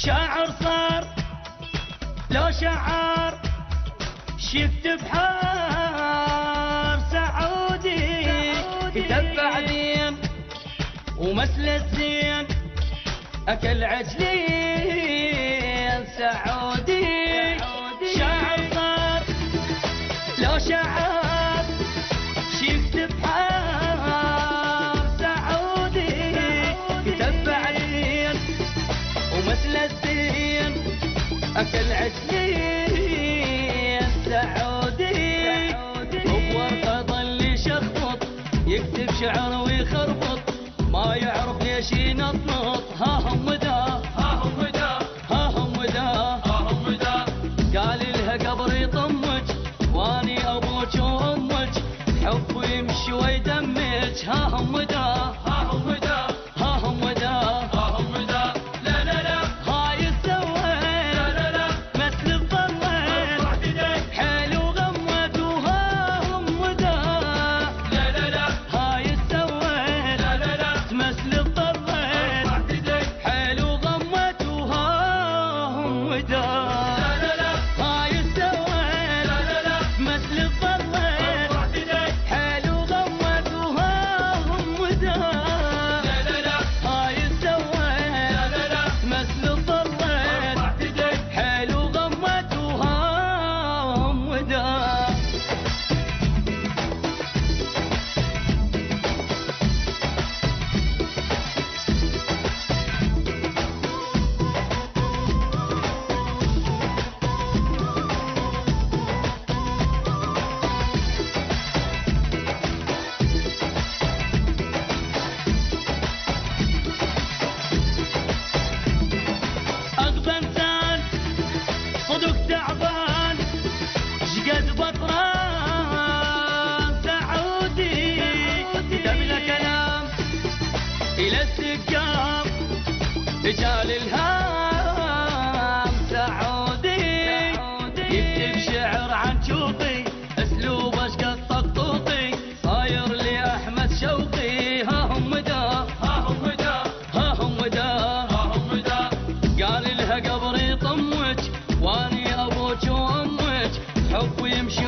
شاعر صار لو شعر شيكتب حار سعودي كتب بعدين ومثل الزين أكل عجلين سعودي شاعر صار لو شعر شيكتب حار سعودي كتب بعدين ومثل الزين أكل عجلين سعودي بورقة ظل يشخبط يكتب شعر ويخربط ما يعرف ليش ينطنط ها هم دا ها هم دا ها هم دا ها هم دا قال لها قبر يطمج واني ابوك وامك حب يمشي ويدمج ها هم دا ها هم دا ها هم دا ها هم دا لا لا لا هاي السوين لا لا لا مثل الضلين حلو غمت وها هم دا لا لا لا هاي السوين لا لا لا مثل الضلين حلو غمت وها هم دا لا لا لا هاي السوين لا لا لا مثل الضلين حلو غمت وها هم دا لا لا لا هاي السوين لا لا لا مثل الضلين حلو غمت وها هم دا أغبى إنسان صدق تعبان شقد بطران سعودي كتب له كلام إلى السقام رجال الهام سعودي يكتب شعر عن شوقي أسلوبه شقد طقطوقي صاير لي أحمد شوقي ها هم دا ها هم دا ها هم دا ها هم دا قال لها قبر يطمج واني ابوك وامك حب يمشي